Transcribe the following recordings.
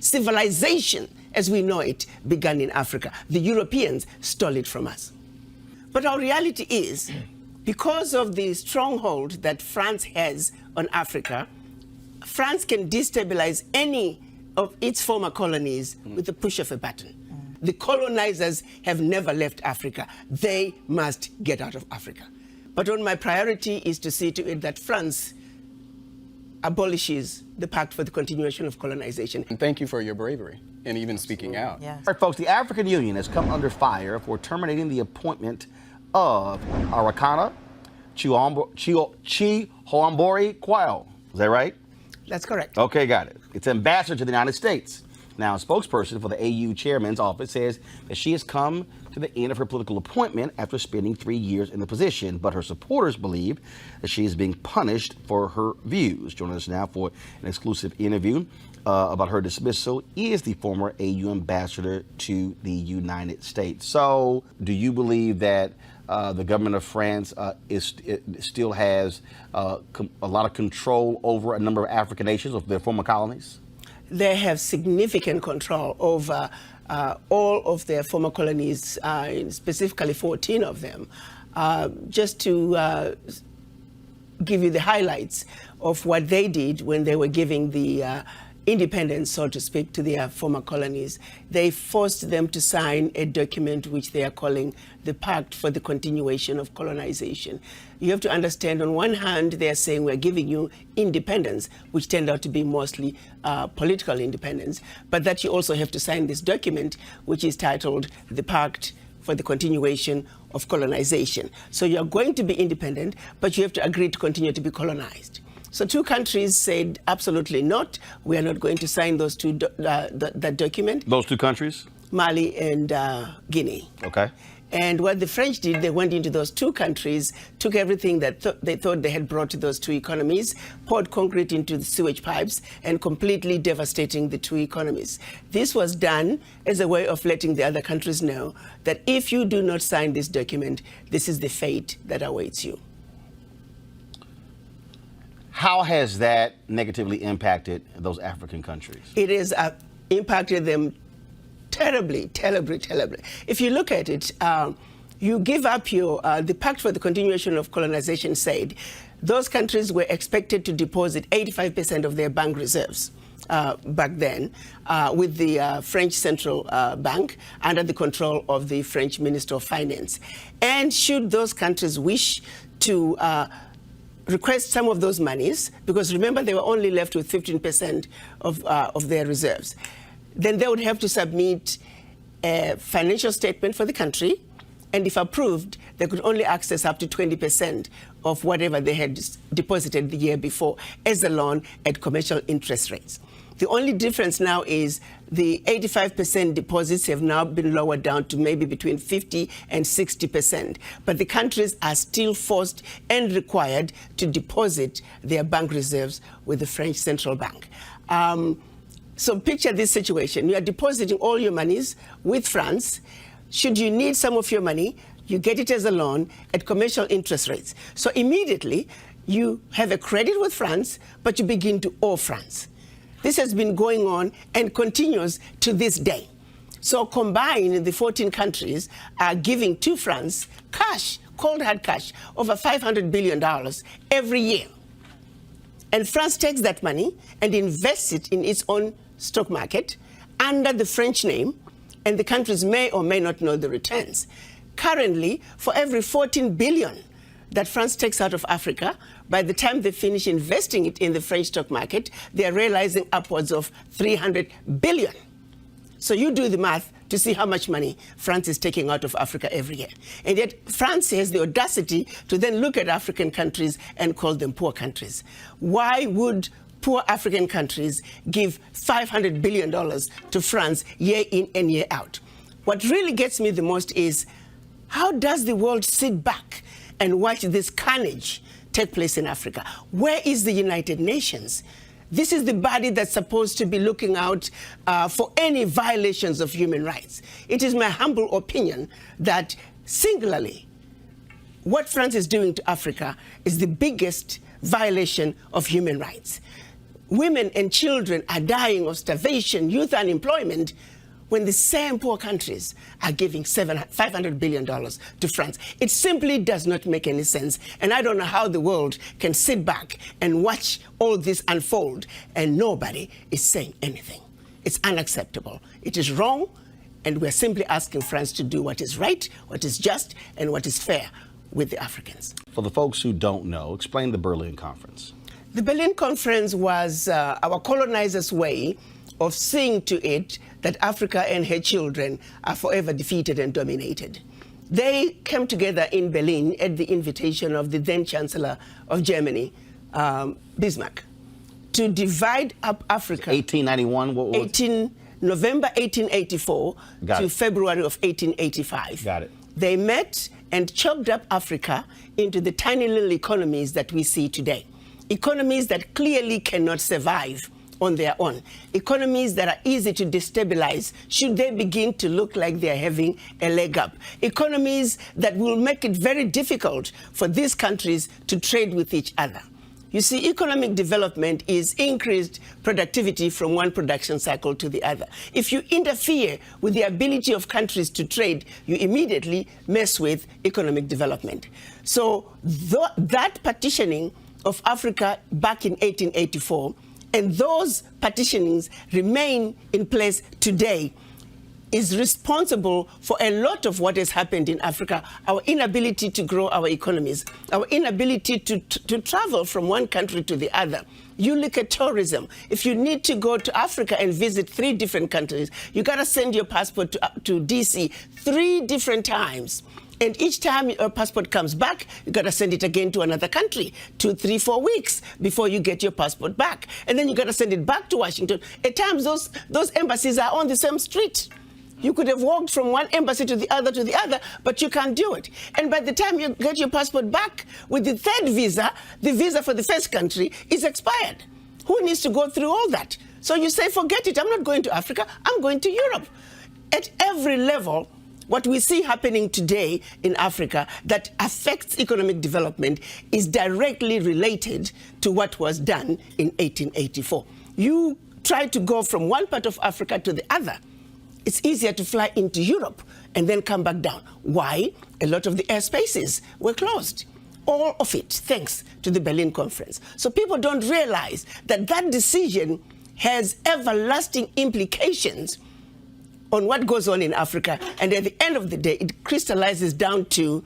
civilization as we know it began in Africa. The Europeans stole it from us. But our reality is, because of the stronghold that France has on Africa, France can destabilize any of its former colonies with the push of a button. The colonizers have never left Africa. They must get out of Africa. But my priority is to see to it that France abolishes the Pact for the Continuation of Colonization. And thank you for your bravery and even speaking out. Yes. All right, folks, the African Union has come under fire for terminating the appointment of Arikana Chihombori Quao. Is that right? That's correct. Okay, got it. It's ambassador to the United States. Now, a spokesperson for the AU chairman's office says that she has come to the end of her political appointment after spending 3 years in the position, but her supporters believe that she is being punished for her views. Joining us now for an exclusive interview about her dismissal is the former AU ambassador to the United States. So, do you believe that the government of France still has a lot of control over a number of African nations of their former colonies? They have significant control over all of their former colonies, specifically 14 of them. Just to give you the highlights of what they did when they were giving the independence, so to speak, to their former colonies, they forced them to sign a document which they are calling the Pact for the Continuation of Colonization. You have to understand, on one hand, they are saying we're giving you independence, which turned out to be mostly political independence, but that you also have to sign this document, which is titled the Pact for the Continuation of Colonization. So you're going to be independent, but you have to agree to continue to be colonized. So 2 countries said absolutely not. We are not going to sign those that document. Those 2 countries? Mali and Guinea. Okay. And what the French did, they went into those 2 countries, took everything that they thought they had brought to those 2 economies, poured concrete into the sewage pipes, and completely devastating the 2 economies. This was done as a way of letting the other countries know that if you do not sign this document, this is the fate that awaits you. How has that negatively impacted those African countries? It has impacted them terribly, terribly, terribly. If you look at it, you give up your, the Pact for the Continuation of Colonization said those countries were expected to deposit 85% of their bank reserves back then with the French Central Bank under the control of the French Minister of Finance. And should those countries wish to request some of those monies, because remember they were only left with 15% of their reserves, then they would have to submit a financial statement for the country, and if approved, they could only access up to 20% of whatever they had deposited the year before as a loan at commercial interest rates. The only difference now is the 85% deposits have now been lowered down to maybe between 50 and 60%. But the countries are still forced and required to deposit their bank reserves with the French Central Bank. So picture this situation. You are depositing all your monies with France. Should you need some of your money, you get it as a loan at commercial interest rates. So immediately, you have a credit with France, but you begin to owe France. This has been going on and continues to this day. So combined, the 14 countries are giving to France cash, cold hard cash, over $500 billion every year. And France takes that money and invests it in its own stock market under the French name, and the countries may or may not know the returns. Currently, for every 14 billion that France takes out of Africa, by the time they finish investing it in the French stock market, they are realizing upwards of 300 billion. So you do the math to see how much money France is taking out of Africa every year. And yet France has the audacity to then look at African countries and call them poor countries. Why would poor African countries give $500 billion to France year in and year out? What really gets me the most is, how does the world sit back and watch this carnage take place in Africa? Where is the United Nations? This is the body that's supposed to be looking out for any violations of human rights. It is my humble opinion that singularly, what France is doing to Africa is the biggest violation of human rights. women and children are dying of starvation, youth unemployment, when the same poor countries are giving $500 billion to France. It simply does not make any sense. And I don't know how the world can sit back and watch all this unfold and nobody is saying anything. It's unacceptable. It is wrong, and we're simply asking France to do what is right, what is just, and what is fair with the Africans. For the folks who don't know, explain the Berlin Conference. The Berlin Conference was our colonizers' way of seeing to it that Africa and her children are forever defeated and dominated. They came together in Berlin at the invitation of the then Chancellor of Germany, Bismarck, to divide up Africa. 1891, what was November 1884 to February of 1885. Got it. They met and chopped up Africa into the tiny little economies that we see today. Economies that clearly cannot survive on their own. Economies that are easy to destabilize should they begin to look like they're having a leg up. Economies that will make it very difficult for these countries to trade with each other. You see, economic development is increased productivity from one production cycle to the other. If you interfere with the ability of countries to trade, you immediately mess with economic development. So that partitioning of Africa back in 1884, and those partitionings remain in place today, is responsible for a lot of what has happened in Africa, our inability to grow our economies, our inability to travel from one country to the other. You look at tourism. If you need to go to Africa and visit 3 different countries, you got to send your passport to DC 3 different times. And each time your passport comes back, you got to send it again to another country, 2, 3, 4 weeks before you get your passport back. And then you got to send it back to Washington. At times, those embassies are on the same street. You could have walked from one embassy to the other, but you can't do it. And by the time you get your passport back with the 3rd visa, the visa for the first country is expired. Who needs to go through all that? So you say, forget it, I'm not going to Africa, I'm going to Europe. At every level, what we see happening today in Africa that affects economic development is directly related to what was done in 1884. You try to go from one part of Africa to the other. It's easier to fly into Europe and then come back down. Why? A lot of the airspaces were closed. All of it, thanks to the Berlin Conference. So people don't realize that that decision has everlasting implications on what goes on in Africa. And at the end of the day, it crystallizes down to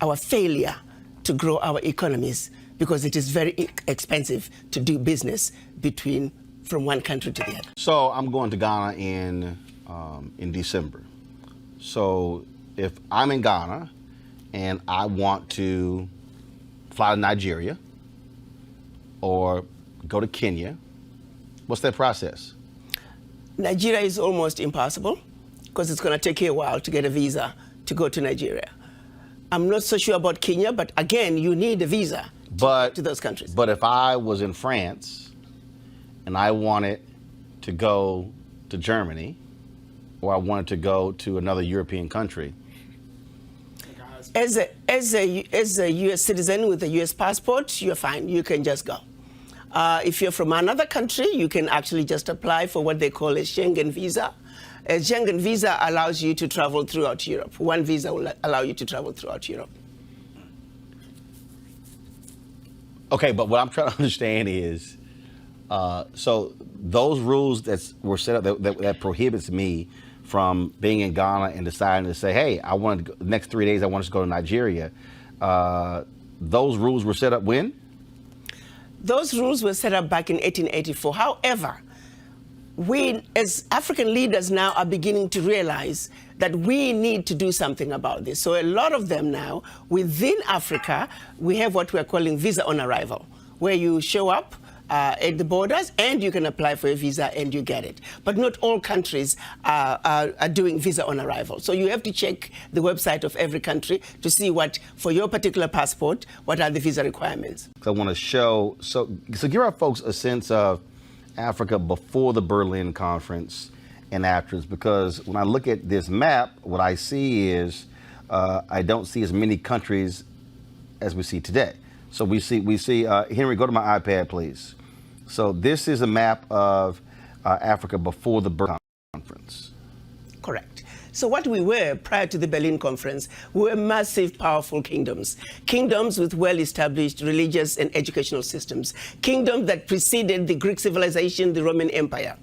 our failure to grow our economies because it is very expensive to do business from one country to the other. So I'm going to Ghana in December. So if I'm in Ghana and I want to fly to Nigeria or go to Kenya, what's that process? Nigeria is almost impossible because it's going to take you a while to get a visa to go to Nigeria. I'm not so sure about Kenya, but again, you need a visa to get to those countries. But if I was in France and I wanted to go to Germany, or I wanted to go to another European country. As a U.S. citizen with a U.S. passport, you're fine. You can just go. If you're from another country, you can actually just apply for what they call a Schengen visa. A Schengen visa allows you to travel throughout Europe. One visa will allow you to travel throughout Europe. Okay, but what I'm trying to understand is, so those rules that were set up that prohibits me from being in Ghana and deciding to say, hey, I want to go, the next 3 days I want to go to Nigeria. Those rules were set up when? Those rules were set up back in 1884. However, we as African leaders now are beginning to realize that we need to do something about this. So a lot of them now, within Africa, we have what we're calling visa on arrival, where you show up at the borders and you can apply for a visa and you get it. But not all countries are doing visa on arrival. So you have to check the website of every country to see what, for your particular passport, what are the visa requirements. I want to show, so give our folks a sense of Africa before the Berlin Conference and afterwards, because when I look at this map, what I see is I don't see as many countries as we see today. So we see Henry, go to my iPad, please. So this is a map of Africa before the Berlin Conference. Correct. So what we were prior to the Berlin Conference, we were massive, powerful kingdoms. Kingdoms with well-established religious and educational systems. Kingdoms that preceded the Greek civilization, the Roman Empire.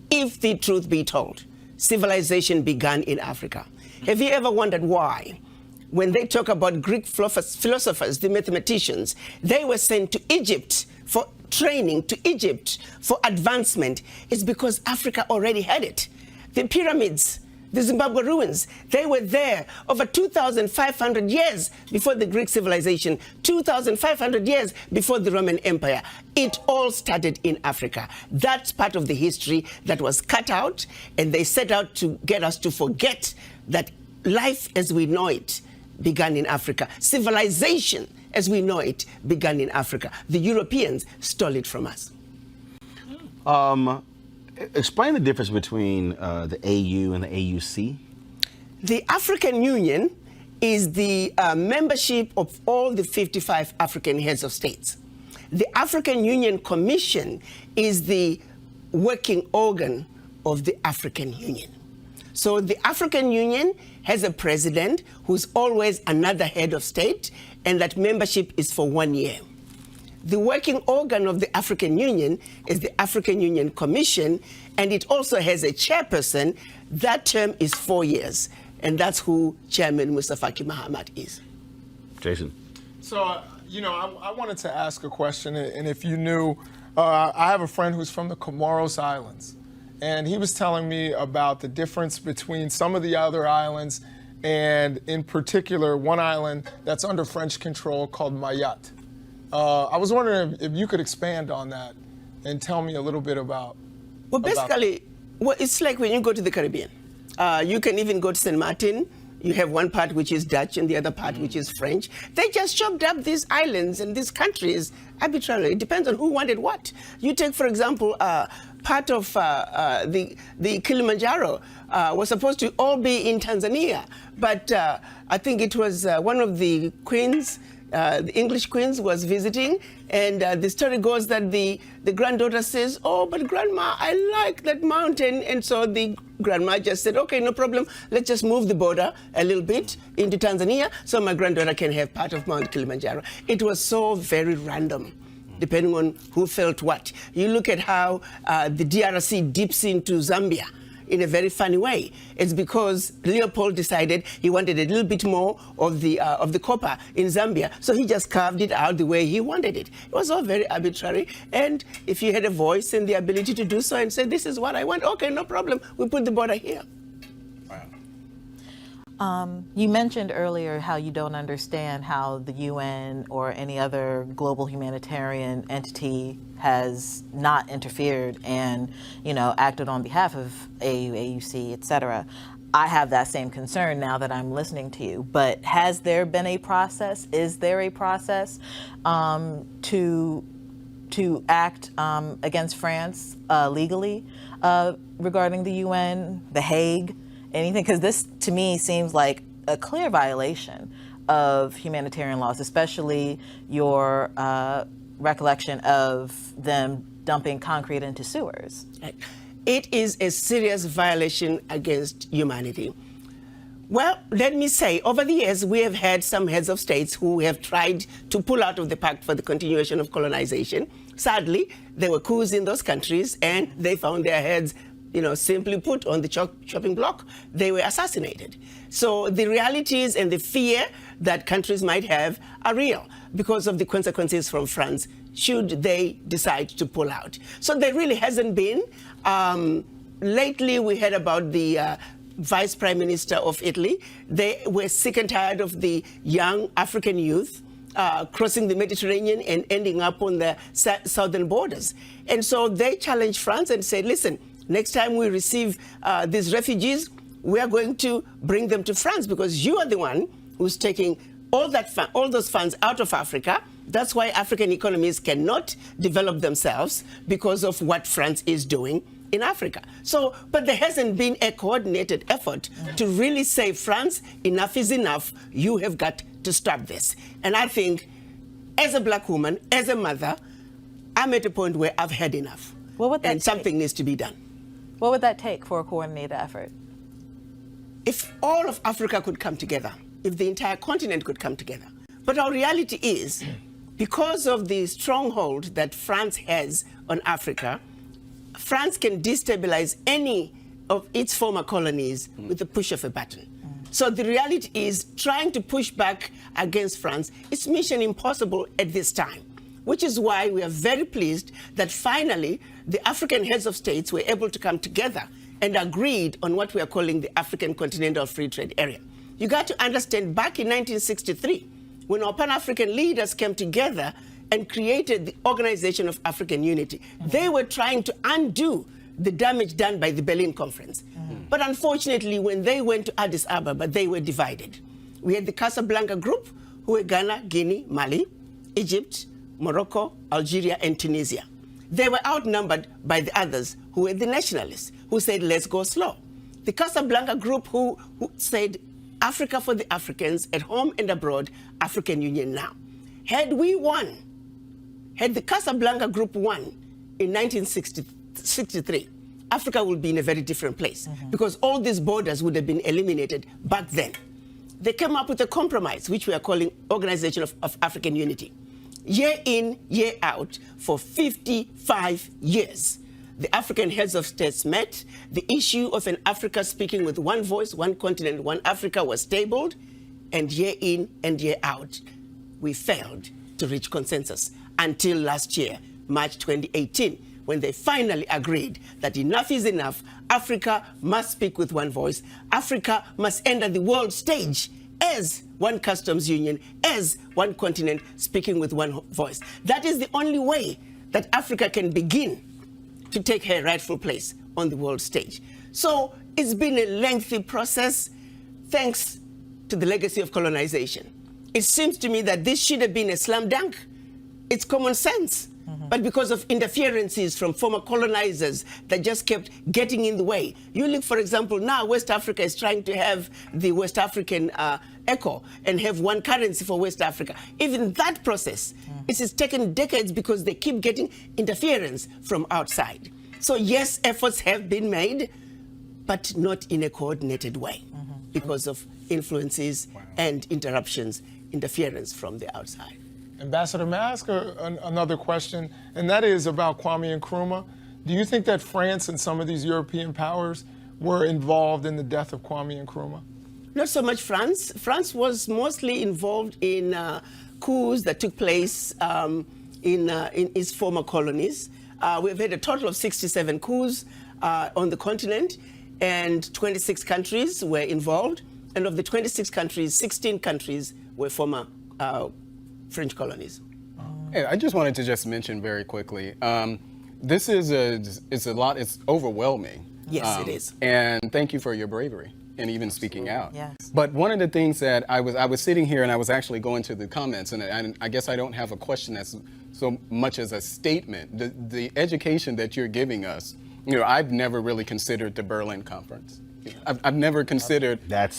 If the truth be told, civilization began in Africa. Have you ever wondered why? When they talk about Greek philosophers, the mathematicians, they were sent to Egypt for training, to Egypt for advancement. It's because Africa already had it. The pyramids, the Zimbabwe ruins, they were there over 2,500 years before the Greek civilization, 2,500 years before the Roman Empire. It all started in Africa. That's part of the history that was cut out, and they set out to get us to forget that life as we know it began in Africa. Civilization as we know it began in Africa. The Europeans stole it from us. Explain the difference between the AU and the AUC. The African Union is the membership of all the 55 African heads of states. The African Union Commission is the working organ of the African Union. So the African Union has a president who's always another head of state, and that membership is for 1 year. The working organ of the African Union is the African Union Commission, and it also has a chairperson. That term is 4 years, and that's who Chairman Musa Faki Mahamat is. Jason. So, I wanted to ask a question, and if you knew, I have a friend who's from the Comoros Islands, and he was telling me about the difference between some of the other islands, and in particular, one island that's under French control called Mayotte. I was wondering if you could expand on that and tell me a little bit about. Well, basically, it's like when you go to the Caribbean. You can even go to St. Martin. You have one part which is Dutch and the other part which is French. They just chopped up these islands and these countries arbitrarily. It depends on who wanted what. You take, for example, part of the Kilimanjaro was supposed to all be in Tanzania, but I think it was one of the queens, the English queens was visiting, and the story goes that the granddaughter says, "Oh, but grandma, I like that mountain." And so the grandma just said, "Okay, no problem. Let's just move the border a little bit into Tanzania so my granddaughter can have part of Mount Kilimanjaro." It was so very random, depending on who felt what. You look at how the DRC dips into Zambia in a very funny way. It's because Leopold decided he wanted a little bit more of the copper in Zambia, so he just carved it out the way he wanted it. It was all very arbitrary, and if you had a voice and the ability to do so and say, "This is what I want," okay, no problem, we put the border here. You mentioned earlier how you don't understand how the UN or any other global humanitarian entity has not interfered and, acted on behalf of AU, AUC, etc. I have that same concern now that I'm listening to you. But has there been a process? Is there a process to act against France legally regarding the UN, The Hague? Anything, because this to me seems like a clear violation of humanitarian laws, especially your recollection of them dumping concrete into sewers. It is a serious violation against humanity. Well, let me say, over the years, we have had some heads of states who have tried to pull out of the Pact for the Continuation of Colonization. Sadly, there were coups in those countries, and they found their heads simply put, on the chopping block. They were assassinated. So the realities and the fear that countries might have are real because of the consequences from France should they decide to pull out. So there really hasn't been. Lately, we heard about the Vice Prime Minister of Italy. They were sick and tired of the young African youth crossing the Mediterranean and ending up on the southern borders. And so they challenged France and said, "Listen, next time we receive these refugees, we are going to bring them to France because you are the one who's taking all those funds out of Africa. That's why African economies cannot develop themselves because of what France is doing in Africa." So, but there hasn't been a coordinated effort to really say, France, enough is enough. You have got to stop this. And I think, as a black woman, as a mother, I'm at a point where I've had enough. What would that and take? something needs to be done. What would that take for a coordinated effort? If all of Africa could come together, if the entire continent could come together. But our reality is, because of the stronghold that France has on Africa, France can destabilize any of its former colonies with the push of a button. So the reality is, trying to push back against France is mission impossible at this time, which is why we are very pleased that finally the African heads of states were able to come together and agreed on what we are calling the African Continental Free Trade Area. You got to understand, back in 1963, when our Pan-African leaders came together and created the Organization of African Unity, they were trying to undo the damage done by the Berlin Conference. But unfortunately, when they went to Addis Ababa, they were divided. We had the Casablanca group, who were Ghana, Guinea, Mali, Egypt, Morocco, Algeria, and Tunisia. They were outnumbered by the others, who were the nationalists, who said, let's go slow. The Casablanca group, who said, Africa for the Africans, at home and abroad, African Union now. Had we won, had the Casablanca group won in 1963, Africa would be in a very different place, because all these borders would have been eliminated back then. They came up with a compromise, which we are calling Organization of African Unity. Year in, year out, for 55 years, the African heads of states met. The issue of an Africa speaking with one voice, one continent, one Africa was tabled, and year in and year out, we failed to reach consensus until last year, March 2018, when they finally agreed that enough is enough. Africa must speak with one voice. Africa must enter the world stage as one customs union, as one continent, speaking with one voice. That is the only way that Africa can begin to take her rightful place on the world stage. So it's been a lengthy process, thanks to the legacy of colonization. It seems to me that this should have been a slam dunk. It's common sense. But because of interferences from former colonizers that just kept getting in the way. You look, for example, now West Africa is trying to have the West African ECO and have one currency for West Africa. Even that process, it has taken decades because they keep getting interference from outside. So yes, efforts have been made, but not in a coordinated way because of influences and interruptions, interference from the outside. Ambassador, may I ask another question? And that is about Kwame Nkrumah. Do you think that France and some of these European powers were involved in the death of Kwame Nkrumah? Not so much France. France was mostly involved in coups that took place in its former colonies. We've had a total of 67 coups on the continent, and 26 countries were involved. And of the 26 countries, 16 countries were former French colonies. Hey, I just wanted to just mention very quickly, this is it's overwhelming. Yes, it is. And thank you for your bravery and even speaking out. Yes. But one of the things that I was sitting here and I was actually going to the comments, and I guess I don't have a question that's so much as a statement. The education that you're giving us, I've never really considered the Berlin Conference. I've never considered. That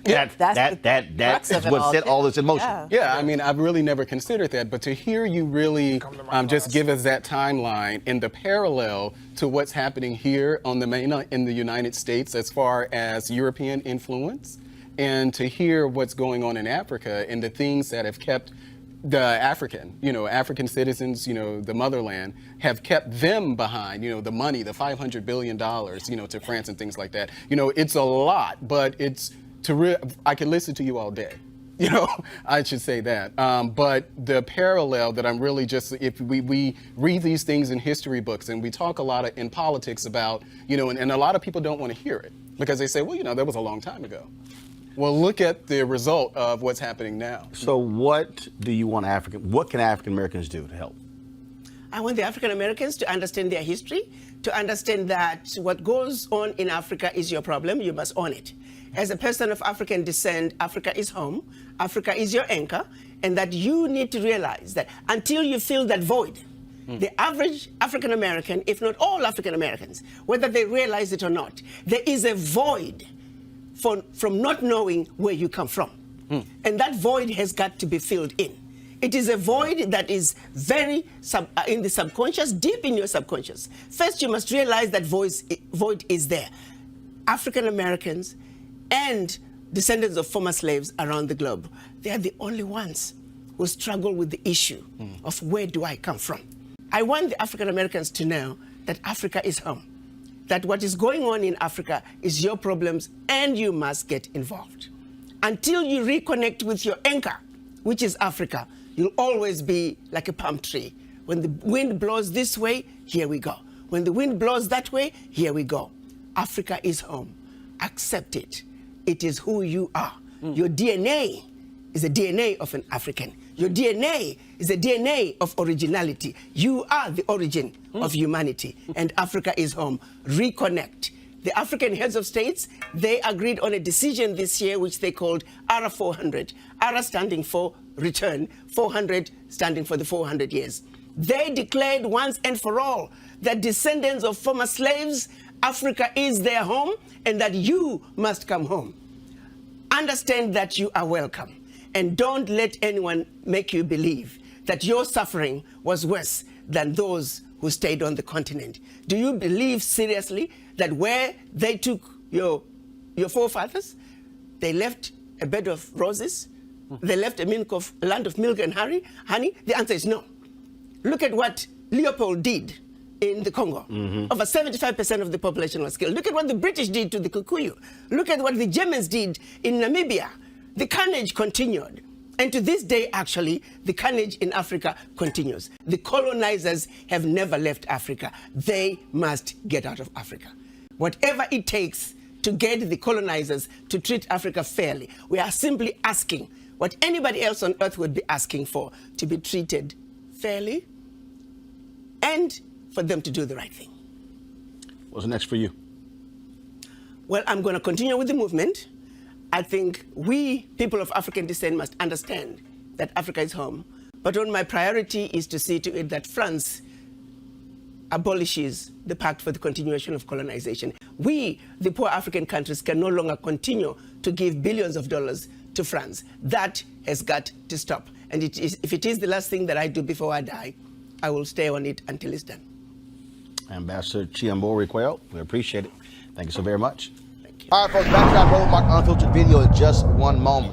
is what set all this in motion. Yeah, I mean, I've really never considered that. But to hear you really just give us that timeline and the parallel to what's happening here on the in the United States as far as European influence, and to hear what's going on in Africa and the things that have kept the African citizens, the motherland, have kept them behind, the money, the $500 billion, to France and things like that. It's a lot, but I could listen to you all day. I should say that. But the parallel that I'm really if we read these things in history books and we talk a lot in politics about, and a lot of people don't want to hear it because they say, well, that was a long time ago. Well, look at the result of what's happening now. So what do you want what can African Americans do to help? I want the African Americans to understand their history, to understand that what goes on in Africa is your problem. You must own it. As a person of African descent, Africa is home. Africa is your anchor. And that you need to realize that until you fill that void, the average African American, if not all African Americans, whether they realize it or not, there is a void from not knowing where you come from. And that void has got to be filled in. It is a void that is very in the subconscious, deep in your subconscious. First, you must realize that void is there. African Americans and descendants of former slaves around the globe, they are the only ones who struggle with the issue of where do I come from. I want the African Americans to know that Africa is home, that what is going on in Africa is your problems and you must get involved. Until you reconnect with your anchor, which is Africa, you'll always be like a palm tree. When the wind blows this way, here we go. When the wind blows that way, here we go. Africa is home. Accept it. It is who you are. Your DNA is the DNA of an African. Your DNA is the DNA of originality. You are the origin of humanity, and Africa is home. Reconnect. The African heads of states, they agreed on a decision this year which they called ARA 400. ARA standing for return, 400 standing for the 400 years. They declared once and for all that descendants of former slaves, Africa is their home and that you must come home. Understand that you are welcome, and don't let anyone make you believe that your suffering was worse than those who stayed on the continent. Do you believe seriously that where they took your forefathers, they left a bed of roses? They left a land of milk and honey? The answer is no. Look at what Leopold did in the Congo. Over 75% of the population was killed. Look at what the British did to the Kikuyu. Look at what the Germans did in Namibia. The carnage continued. And to this day, actually, the carnage in Africa continues. The colonizers have never left Africa. They must get out of Africa. Whatever it takes to get the colonizers to treat Africa fairly, we are simply asking what anybody else on earth would be asking for, to be treated fairly and for them to do the right thing. What's next for you? Well, I'm going to continue with the movement. I think we, people of African descent, must understand that Africa is home. But on my priority is to see to it that France abolishes the Pact for the Continuation of Colonization. We, the poor African countries, can no longer continue to give billions of dollars to France. That has got to stop. And if it is the last thing that I do before I die, I will stay on it until it's done. Ambassador Chihombori Quao, we appreciate it. Thank you so very much. Thank you. All right, folks, back to that Roadmark Unfiltered video in just one moment.